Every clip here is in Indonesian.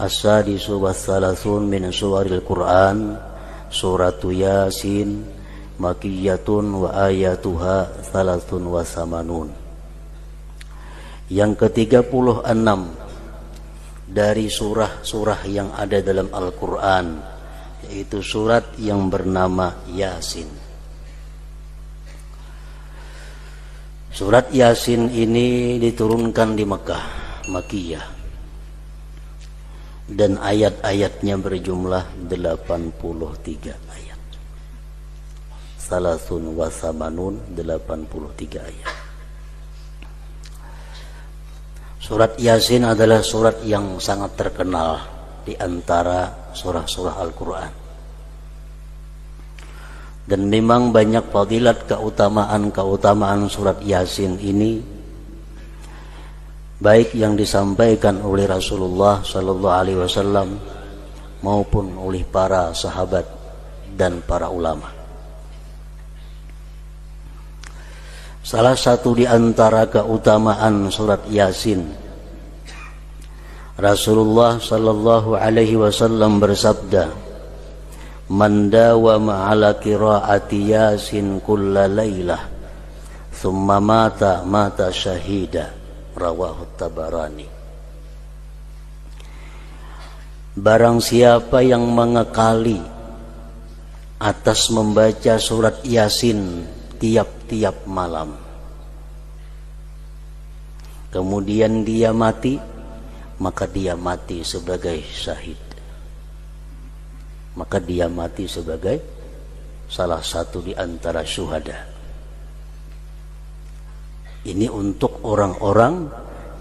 As-sadisu wassalasun min suwaril Qur'an, suratu Yasin, makiyatun wa ayatuha thalathun wa samanun. Yang ke-36 dari surah-surah yang ada dalam Al-Quran, yaitu surat yang bernama Yasin. Surat Yasin ini diturunkan di Mekah, Makiyah, dan ayat-ayatnya berjumlah 83 ayat. Salasun wa samanun, 83 ayat. Surat Yasin adalah surat yang sangat terkenal di antara surah-surah Al-Quran. Dan memang banyak fadilat keutamaan surat Yasin ini, baik yang disampaikan oleh Rasulullah sallallahu alaihi wasallam maupun oleh para sahabat dan para ulama. Salah satu di antara keutamaan surat Yasin, Rasulullah sallallahu alaihi wasallam bersabda, "Man dawama ala qiraati Yasin kulla lailah, thumma mata syahida." Rawahu Tabarani. Barang siapa yang mengekali atas membaca surat Yasin tiap-tiap malam, kemudian dia mati, maka dia mati sebagai syahid. Maka dia mati sebagai salah satu di antara syuhada. Ini untuk orang-orang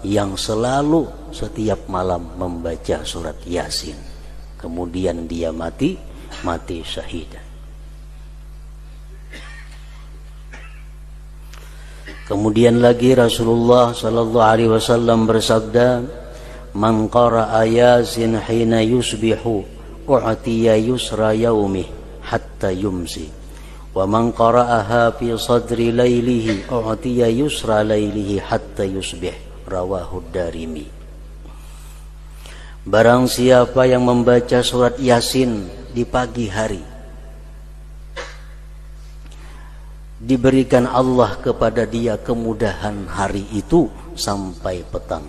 yang selalu setiap malam membaca surat Yasin, kemudian dia mati syahid. Kemudian lagi Rasulullah sallallahu alaihi wasallam bersabda, "Man qara'a Yasin hina yusbihu u'tiya yusra yaumih hatta yumsi, wa man qara'aha fi sadri lailihi u'tiya yusra lailihi hatta yusbih." Rawahu Darimi. Barang siapa yang membaca surat Yasin di pagi hari, diberikan Allah kepada dia kemudahan hari itu sampai petang.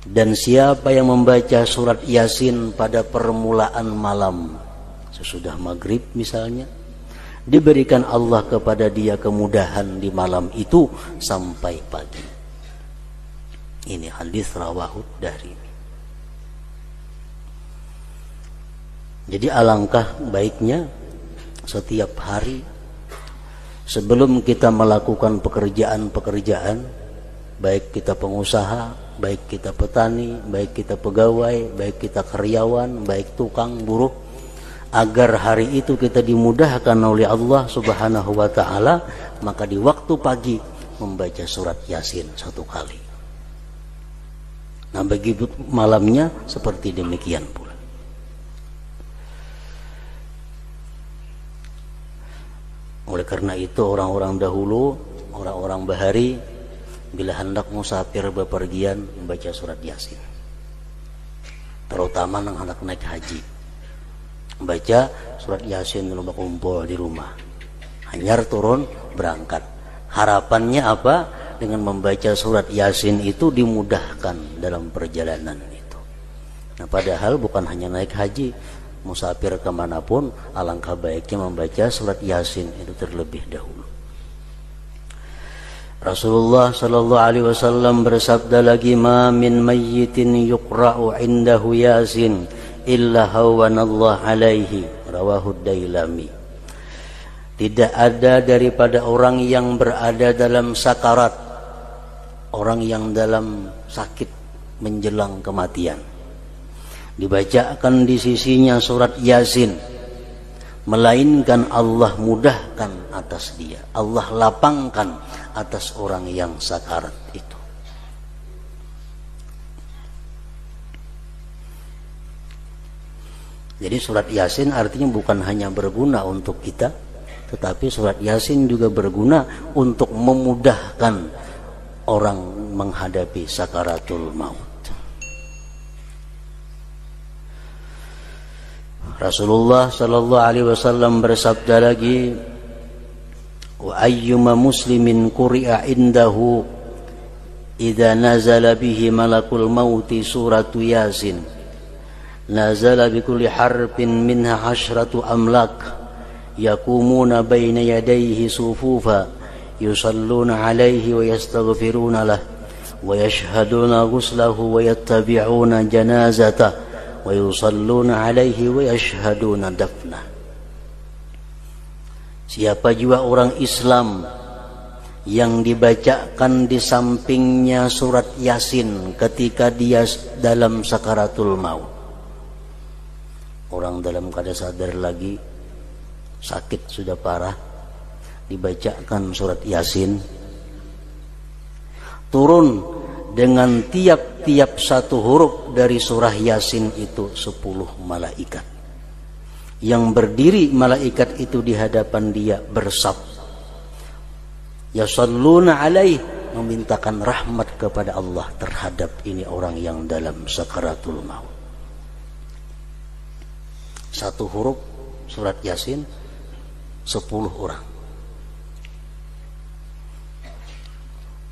Dan siapa yang membaca surat Yasin pada permulaan malam, sesudah maghrib misalnya, diberikan Allah kepada dia kemudahan di malam itu sampai pagi. Ini hadis rawahu Darimi. Jadi alangkah baiknya setiap hari sebelum kita melakukan pekerjaan-pekerjaan, baik kita pengusaha, baik kita petani, baik kita pegawai, baik kita karyawan, baik tukang, buruh, agar hari itu kita dimudahkan oleh Allah Subhanahu wa ta'ala, maka di waktu pagi membaca surat Yasin 1 kali. Nah, begitu malamnya seperti demikian pula. Oleh karena itu orang-orang dahulu, orang-orang bahari, bila hendak musafir bepergian membaca surat Yasin, terutama yang hendak naik haji, baca surat Yasin dulu kumpul di rumah, hanyar turun berangkat. Harapannya apa? Dengan membaca surat Yasin itu dimudahkan dalam perjalanan itu. Nah, padahal bukan hanya naik haji, musafir kemanapun alangkah baiknya membaca surat Yasin itu terlebih dahulu. Rasulullah sallallahu alaihi wasallam bersabda lagi, "Ma min mayyitin yuqra'u indahu Yasin illa hawanallah alaihi." Rawahu Dailami. Tidak ada daripada orang yang berada dalam sakarat, orang yang dalam sakit menjelang kematian, dibacakan di sisinya surat Yasin, melainkan Allah mudahkan atas dia, Allah lapangkan atas orang yang sakarat itu. Jadi surat Yasin artinya bukan hanya berguna untuk kita, tetapi surat Yasin juga berguna untuk memudahkan orang menghadapi sakaratul maut. Rasulullah sallallahu alaihi wasallam bersabda lagi, wa ayyuma muslimin quri'a indahu idza nazala bihi malakul mauti suratu yasin nazala bi kulli harfin minha 10 amlak yakumuna baina yadayhi sufufa yusalluna alaihi wa yastaghfiruna lah wa yashhaduna ghuslahu wa yattabi'una janazatah wa yusalluna alaihi wa yashhaduna dafnah. Siapa juga orang Islam yang dibacakan di sampingnya surat Yasin ketika dia dalam sakaratul maut, orang dalam keadaan sadar lagi, sakit sudah parah, dibacakan surat Yasin, turun dengan tiap-tiap satu huruf dari surah Yasin itu 10 malaikat. Yang berdiri malaikat itu di hadapan dia bersab, yasalluna alaih, memintakan rahmat kepada Allah terhadap ini orang yang dalam sakaratul maut. Satu huruf surat Yasin 10 orang.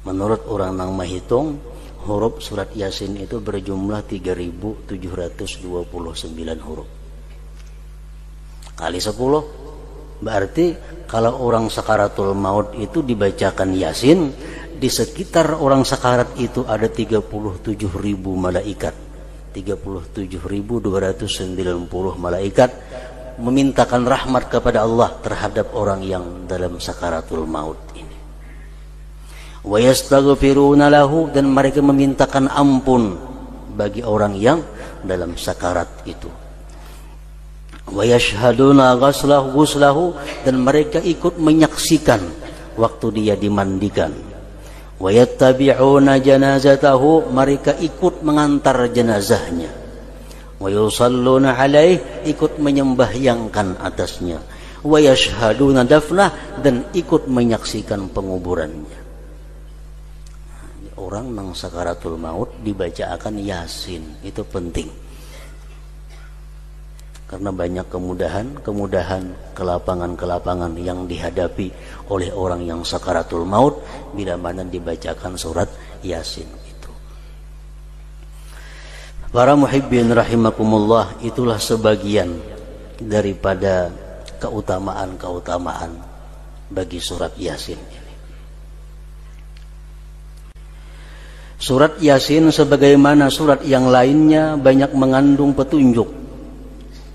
Menurut orang nang menghitung, huruf surat Yasin itu berjumlah 3.729 huruf. Kali 10, berarti kalau orang sakaratul maut itu dibacakan Yasin, di sekitar orang sakarat itu ada 37.000 malaikat. 37.290 malaikat memintakan rahmat kepada Allah terhadap orang yang dalam sakaratul maut ini. Wa yastaghfiruna lahu, dan mereka memintakan ampun bagi orang yang dalam sakarat itu. Wa yashhaduna ghuslahu, dan mereka ikut menyaksikan waktu dia dimandikan. Wa yattabi'una janazatahu, mereka ikut mengantar jenazahnya. Wa yusalluna alaih, ikut menyembahyangkan atasnya. Wa yashhaduna dafnah, dan ikut menyaksikan penguburannya. Orang nang sakaratul maut dibacakan Yasin, itu penting. Karena banyak kemudahan, kelapangan yang dihadapi oleh orang yang sakaratul maut bila mana dibacakan surat Yasin itu. Para muhibbin rahimakumullah, itulah sebagian daripada keutamaan bagi surat Yasin ini. Surat Yasin sebagaimana surat yang lainnya banyak mengandung petunjuk,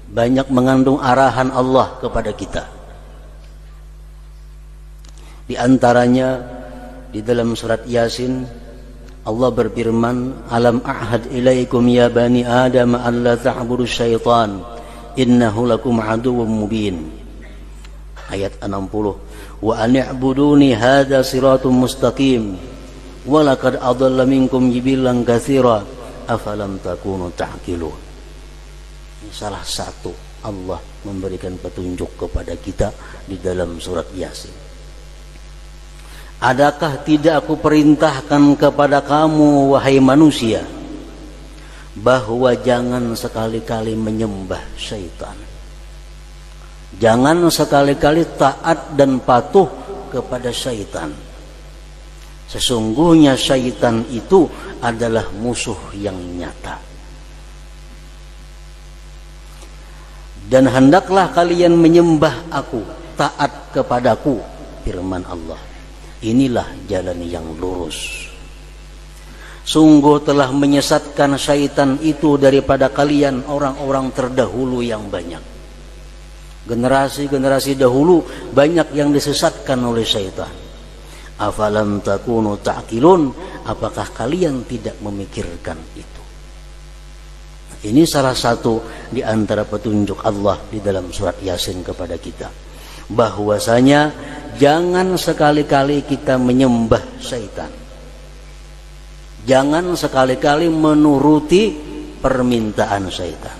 banyak mengandung arahan Allah kepada kita. Di antaranya di dalam surat Yasin Allah berfirman, alam a'had ilaikum ya bani adam an la ta'budu syaitan innahu lakum aduwwum mubin. Ayat 60. Wa ani'buduni hadza siratum mustaqim wa laqad adalla minkum jibilan katsira afalam takunu ta'qilun. Salah satu Allah memberikan petunjuk kepada kita di dalam surat Yasin. Adakah tidak aku perintahkan kepada kamu wahai manusia bahwa jangan sekali-kali menyembah syaitan, jangan sekali-kali taat dan patuh kepada syaitan. Sesungguhnya syaitan itu adalah musuh yang nyata. Dan hendaklah kalian menyembah aku, taat kepadaku, firman Allah. Inilah jalan yang lurus. Sungguh telah menyesatkan syaitan itu daripada kalian orang-orang terdahulu yang banyak. Generasi-generasi dahulu banyak yang disesatkan oleh syaitan. Afalam takunu ta'qilun, apakah kalian tidak memikirkan itu? Ini salah satu di antara petunjuk Allah di dalam surat Yasin kepada kita, bahwasanya jangan sekali-kali kita menyembah syaitan, jangan sekali-kali menuruti permintaan syaitan.